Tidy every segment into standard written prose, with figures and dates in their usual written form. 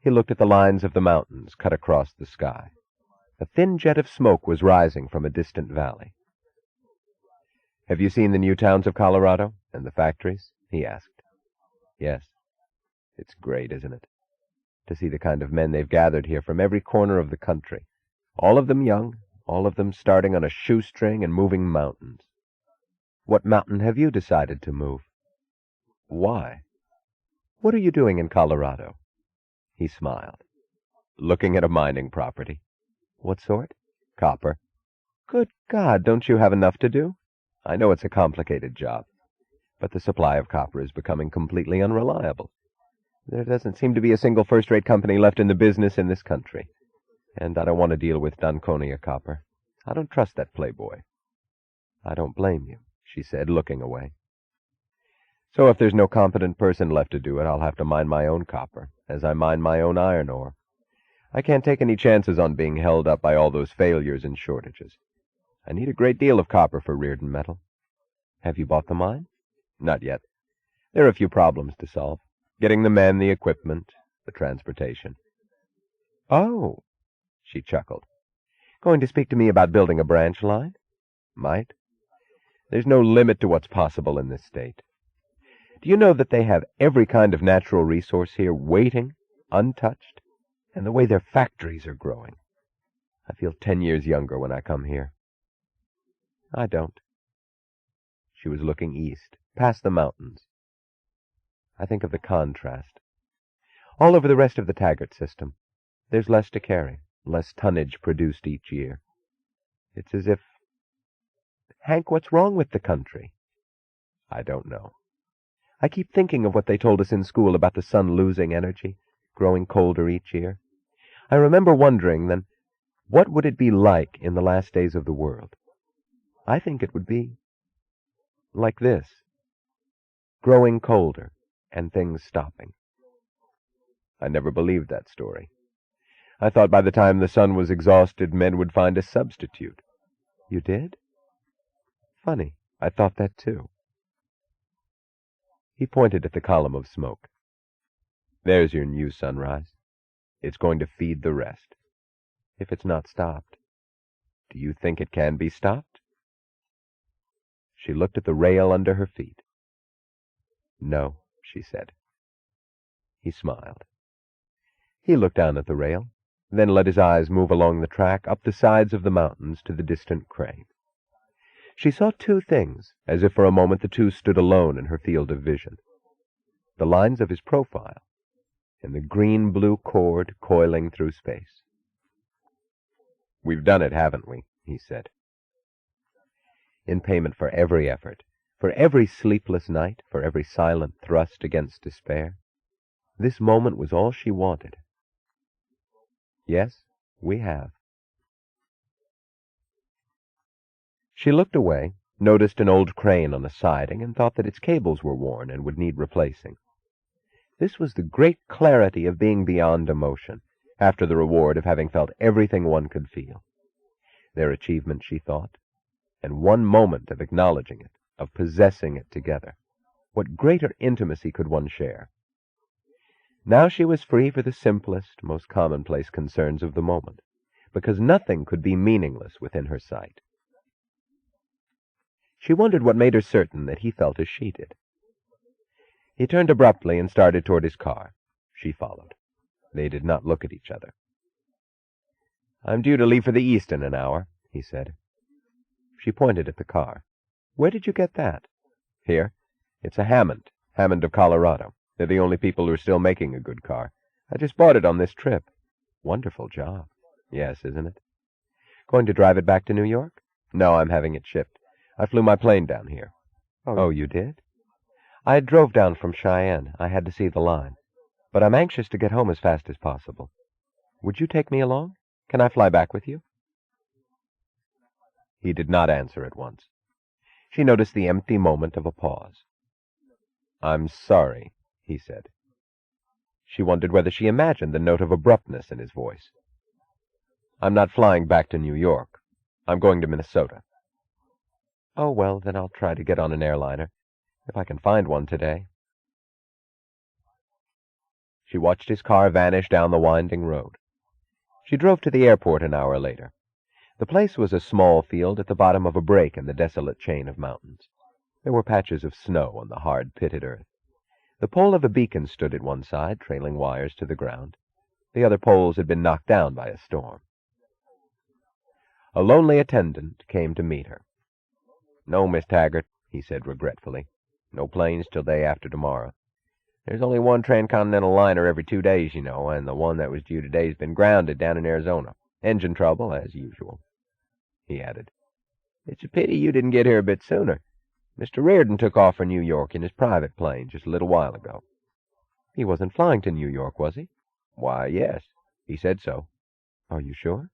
He looked at the lines of the mountains cut across the sky. A thin jet of smoke was rising from a distant valley. "Have you seen the new towns of Colorado and the factories?" he asked. "Yes. It's great, isn't it? To see the kind of men they've gathered here from every corner of the country. All of them young, all of them starting on a shoestring and moving mountains." "What mountain have you decided to move?" "Why?" "What are you doing in Colorado?" He smiled. "Looking at a mining property." "What sort?" "Copper." "Good God, don't you have enough to do?" "I know it's a complicated job, but the supply of copper is becoming completely unreliable. There doesn't seem to be a single first-rate company left in the business in this country. And I don't want to deal with Donconia Copper. I don't trust that playboy." "I don't blame you," she said, looking away. "So if there's no competent person left to do it, I'll have to mine my own copper, as I mine my own iron ore. I can't take any chances on being held up by all those failures and shortages. I need a great deal of copper for Reardon Metal." "Have you bought the mine?" "Not yet. There are a few problems to solve. Getting the men, the equipment, the transportation." "Oh," she chuckled. "Going to speak to me about building a branch line?" "Might. There's no limit to what's possible in this state. Do you know that they have every kind of natural resource here waiting, untouched? And the way their factories are growing. I feel 10 years younger when I come here." "I don't." She was looking east, past the mountains. "I think of the contrast. All over the rest of the Taggart system, there's less to carry, less tonnage produced each year. It's as if... Hank, what's wrong with the country?" "I don't know. I keep thinking of what they told us in school about the sun losing energy, growing colder each year. I remember wondering then, what would it be like in the last days of the world? I think it would be like this, growing colder and things stopping." "I never believed that story. I thought by the time the sun was exhausted, men would find a substitute." "You did? Funny, I thought that too." He pointed at the column of smoke. "There's your new sunrise. It's going to feed the rest. If it's not stopped. Do you think it can be stopped?" She looked at the rail under her feet. "No," she said. He smiled. He looked down at the rail, then let his eyes move along the track up the sides of the mountains to the distant crane. She saw two things, as if for a moment the two stood alone in her field of vision. The lines of his profile, and the green-blue cord coiling through space. "We've done it, haven't we?" he said. In payment for every effort, for every sleepless night, for every silent thrust against despair, this moment was all she wanted. "Yes, we have." She looked away, noticed an old crane on a siding, and thought that its cables were worn and would need replacing. This was the great clarity of being beyond emotion, after the reward of having felt everything one could feel. Their achievement, she thought, and one moment of acknowledging it, of possessing it together. What greater intimacy could one share? Now she was free for the simplest, most commonplace concerns of the moment, because nothing could be meaningless within her sight. She wondered what made her certain that he felt as she did. He turned abruptly and started toward his car. She followed. They did not look at each other. "I'm due to leave for the East in an hour," he said. She pointed at the car. "Where did you get that?" "Here. It's a Hammond of Colorado. They're the only people who are still making a good car. I just bought it on this trip." "Wonderful job." "Yes, isn't it?" "Going to drive it back to New York?" "No, I'm having it shipped. I flew my plane down here." "Oh, you did?" "I drove down from Cheyenne. I had to see the line. But I'm anxious to get home as fast as possible. Would you take me along? Can I fly back with you?" He did not answer at once. She noticed the empty moment of a pause. "I'm sorry," he said. She wondered whether she imagined the note of abruptness in his voice. "I'm not flying back to New York. I'm going to Minnesota." "Oh, well, then I'll try to get on an airliner, if I can find one today." She She watched his car vanish down the winding road. She drove to the airport an hour later. The place was a small field at the bottom of a break in the desolate chain of mountains. There were patches of snow on the hard, pitted earth. The pole of a beacon stood at one side, trailing wires to the ground. The other poles had been knocked down by a storm. A lonely attendant came to meet her. "No, Miss Taggart," he said regretfully. "No planes till day after tomorrow. There's only one transcontinental liner every 2 days, you know, and the one that was due today's been grounded down in Arizona. Engine trouble, as usual." He added, "It's a pity you didn't get here a bit sooner. Mr. Reardon took off for New York in his private plane just a little while ago." "He wasn't flying to New York, was he?" "Why, yes. He said so." "Are you sure?"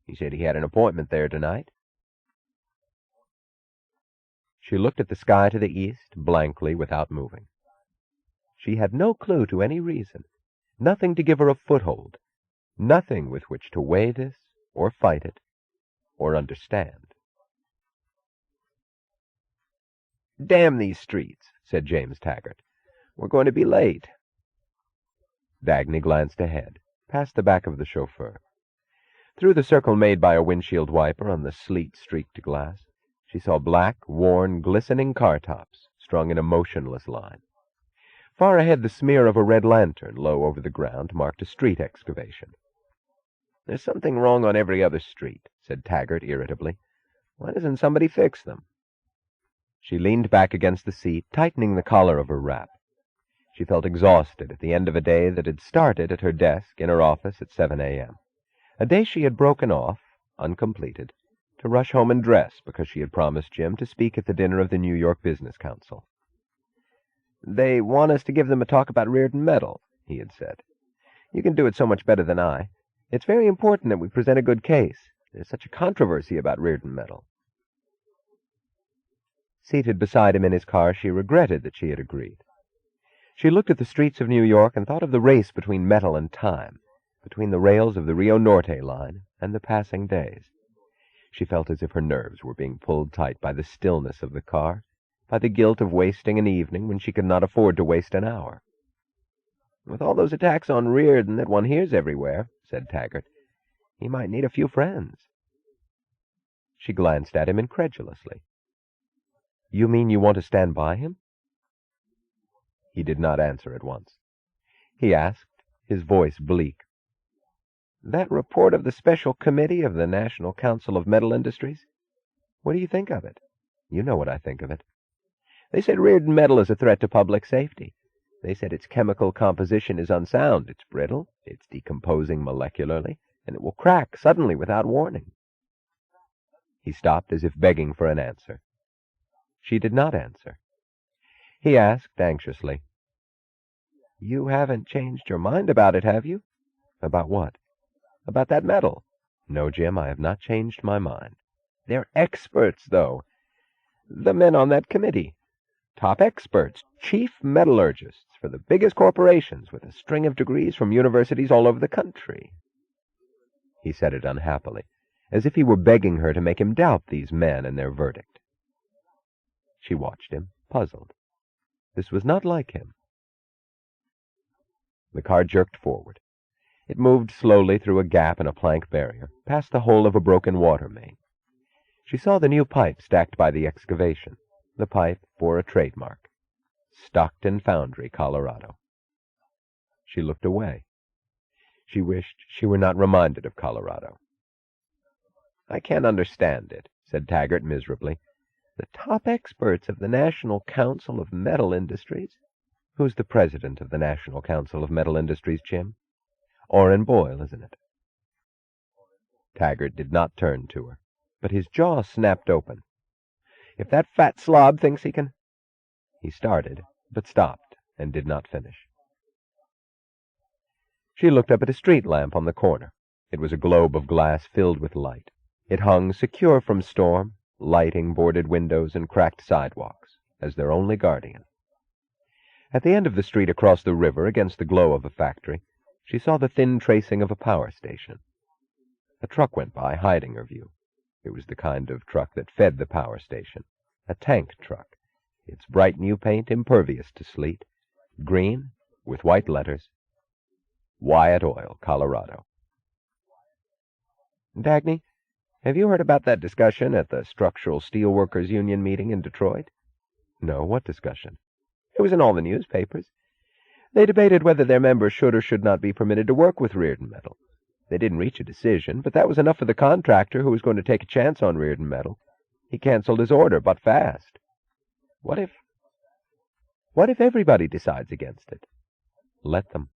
"He said he had an appointment there tonight." She looked at the sky to the east, blankly, without moving. She had no clue to any reason, nothing to give her a foothold, nothing with which to weigh this, or fight it, or understand. "Damn these streets," said James Taggart. "We're going to be late." Dagny glanced ahead, past the back of the chauffeur. Through the circle made by a windshield wiper on the sleet-streaked glass, she saw black, worn, glistening car tops strung in a motionless line. Far ahead, the smear of a red lantern low over the ground marked a street excavation. "There's something wrong on every other street," said Taggart irritably. "Why doesn't somebody fix them?" She leaned back against the seat, tightening the collar of her wrap. She felt exhausted at the end of a day that had started at her desk in her office at 7 a.m., a day she had broken off, uncompleted, to rush home and dress because she had promised Jim to speak at the dinner of the New York Business Council. "They want us to give them a talk about Reardon Metal," he had said. "You can do it so much better than I. It's very important that we present a good case. There's such a controversy about Reardon Metal." Seated beside him in his car, she regretted that she had agreed. She looked at the streets of New York and thought of the race between metal and time, between the rails of the Rio Norte line and the passing days. She felt as if her nerves were being pulled tight by the stillness of the car, by the guilt of wasting an evening when she could not afford to waste an hour. "With all those attacks on Reardon that one hears everywhere," said Taggart, "he might need a few friends." She glanced at him incredulously. "You mean you want to stand by him?" He did not answer at once. He asked, his voice bleak, "That report of the Special Committee of the National Council of Metal Industries? What do you think of it?" "You know what I think of it." "They said Reardon Metal is a threat to public safety. They said its chemical composition is unsound. It's brittle, it's decomposing molecularly, and it will crack suddenly without warning." He stopped as if begging for an answer. She did not answer. He asked anxiously, "You haven't changed your mind about it, have you?" "About what?" "About that metal." "No, Jim, I have not changed my mind." "They're experts, though. The men on that committee. Top experts, chief metallurgists for the biggest corporations with a string of degrees from universities all over the country." He said it unhappily, as if he were begging her to make him doubt these men and their verdict. She watched him, puzzled. This was not like him. The car jerked forward. It moved slowly through a gap in a plank barrier, past the hole of a broken water main. She saw the new pipe stacked by the excavation. The pipe bore a trademark, Stockton Foundry, Colorado. She looked away. She wished she were not reminded of Colorado. "I can't understand it," said Taggart miserably. "The top experts of the National Council of Metal Industries." "Who's the president of the National Council of Metal Industries, Jim?" "Orrin Boyle, isn't it?" Taggart did not turn to her, but his jaw snapped open. "If that fat slob thinks he can—" He started, but stopped and did not finish. She looked up at a street lamp on the corner. It was a globe of glass filled with light. It hung secure from storm, lighting boarded windows and cracked sidewalks, as their only guardian. At the end of the street across the river, against the glow of a factory, she saw the thin tracing of a power station. A truck went by, hiding her view. It was the kind of truck that fed the power station, a tank truck, its bright new paint impervious to sleet, green, with white letters, Wyatt Oil, Colorado. Dagny, have you heard about that discussion at the Structural Steelworkers Union meeting in Detroit? No, what discussion? It was in all the newspapers. They debated whether their members should or should not be permitted to work with Reardon Metal. They didn't reach a decision, but that was enough for the contractor who was going to take a chance on Reardon Metal. He canceled his order, but fast. What if everybody decides against it? Let them.